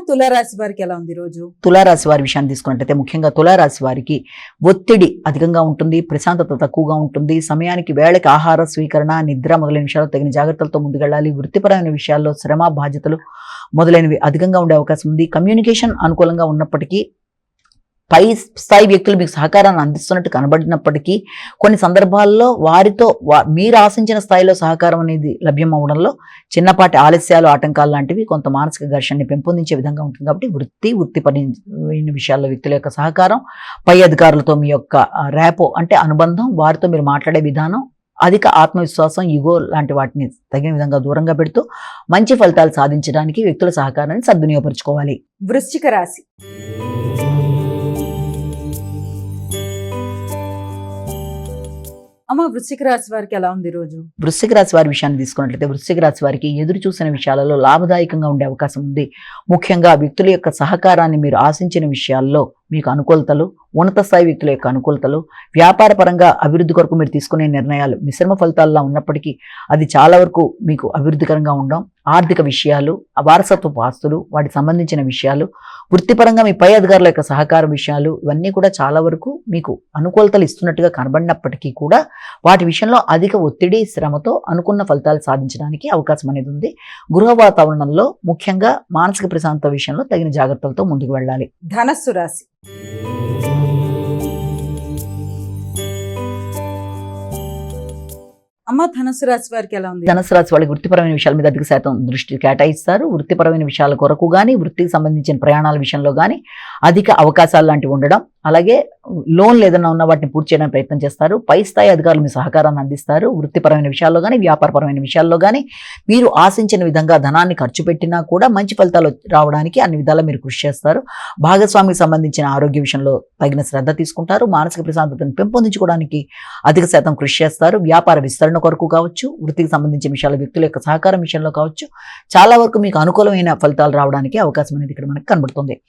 తులారాశి వారికి ఎలా ఉంది రోజు? తులారాశి వారి విషయాన్ని తీసుకున్నట్టయితే ముఖ్యంగా తులారాశి వారికి ఒత్తిడి అధికంగా ఉంటుంది, ప్రశాంతత తక్కువగా ఉంటుంది. సమయానికి వేళకి ఆహార స్వీకరణ, నిద్ర మొదలైన విషయాల్లో తగిన జాగ్రత్తలతో ముందుకెళ్ళాలి. వృత్తిపరమైన విషయాల్లో శ్రమ, బాధ్యతలు మొదలైనవి అధికంగా ఉండే అవకాశం ఉంది. కమ్యూనికేషన్ అనుకూలంగా ఉన్నప్పటికీ పై స్థాయి వ్యక్తులు మీకు సహకారాన్ని అందిస్తున్నట్టు కనబడినప్పటికీ కొన్ని సందర్భాల్లో వారితో మీరు ఆశించిన స్థాయిలో సహకారం అనేది లభ్యం అవడంలో చిన్నపాటి ఆలస్యాలు, ఆటంకాలు లాంటివి కొంత మానసిక ఘర్షణని పెంపొందించే విధంగా ఉంటుంది. కాబట్టి వృత్తిపరమైన విషయాల్లో వ్యక్తుల యొక్క సహకారం, పై అధికారులతో మీ యొక్క ర్యాపో అంటే అనుబంధం, వారితో మీరు మాట్లాడే విధానం, అధిక ఆత్మవిశ్వాసం, ఈగో లాంటి వాటిని తగిన విధంగా దూరంగా పెడుతూ మంచి ఫలితాలు సాధించడానికి వ్యక్తుల సహకారాన్ని సద్వినియోగపరచుకోవాలి. వృశ్చిక రాశి. అమ్మ, వృశ్చిక రాశి వారికి ఎలా ఉంది రోజు? వృశ్చిక రాశి వారి విషయాన్ని తీసుకున్నట్లయితే వృశ్చిక రాశి వారికి ఎదురు చూసిన విషయాలలో లాభదాయకంగా ఉండే అవకాశం ఉంది. ముఖ్యంగా వ్యక్తుల యొక్క సహకారాన్ని మీరు ఆశించిన విషయాల్లో మీకు అనుకూలతలు, ఉన్నత స్థాయి వ్యక్తుల యొక్క అనుకూలతలు, వ్యాపార పరంగా అభివృద్ధి కొరకు మీరు తీసుకునే నిర్ణయాలు మిశ్రమ ఫలితాల్లో ఉన్నప్పటికీ అది చాలా వరకు మీకు అభివృద్ధికరంగా ఉండడం, ఆర్థిక విషయాలు, వారసత్వపు ఆస్తులు, వాటికి సంబంధించిన విషయాలు, వృత్తిపరంగా మీ పై అధికారుల యొక్క సహకార విషయాలు, ఇవన్నీ కూడా చాలా వరకు మీకు అనుకూలతలు ఇస్తున్నట్టుగా కనబడినప్పటికీ కూడా వాటి విషయంలో అధిక ఒత్తిడి, శ్రమతో అనుకున్న ఫలితాలు సాధించడానికి అవకాశం అనేది ఉంది. గృహ వాతావరణంలో ముఖ్యంగా మానసిక ప్రశాంతత విషయంలో తగిన జాగ్రత్తలతో ముందుకు వెళ్ళాలి. ధనస్సు రాశి. అమ్మ, ధనుసు రాశి వారికి ఎలా ఉంది? ధనుసు రాశి వాళ్ళకి వృత్తిపరమైన విషయాల మీద అధిక శాతం దృష్టి కేటాయిస్తారు. వృత్తిపరమైన విషయాల కొరకు కానీ, వృత్తికి సంబంధించిన ప్రయాణాల విషయంలో కానీ అధిక అవకాశాలు లాంటివి ఉండడం, అలాగే లోన్లు ఏదైనా ఉన్న వాటిని పూర్తి చేయడానికి ప్రయత్నం చేస్తారు. పై స్థాయి అధికారులు మీ సహకారాన్ని అందిస్తారు. వృత్తిపరమైన విషయాల్లో కానీ, వ్యాపారపరమైన విషయాల్లో కానీ మీరు ఆశించిన విధంగా ధనాన్ని ఖర్చు పెట్టినా కూడా మంచి ఫలితాలు రావడానికి అన్ని విధాలా మీరు కృషి చేస్తారు. భాగస్వామికి సంబంధించిన ఆరోగ్య విషయంలో తగిన శ్రద్ధ తీసుకుంటారు. మానసిక ప్రశాంతతను పెంపొందించుకోవడానికి అధిక శాతం కృషి చేస్తారు. వ్యాపార విస్తరణ కొరకు కావచ్చు, వృత్తికి సంబంధించిన విషయాలు, వ్యక్తుల యొక్క సహకారం విషయంలో కావచ్చు, చాలా వరకు మీకు అనుకూలమైన ఫలితాలు రావడానికి అవకాశం అనేది ఇక్కడ మనకు కనబడుతుంది.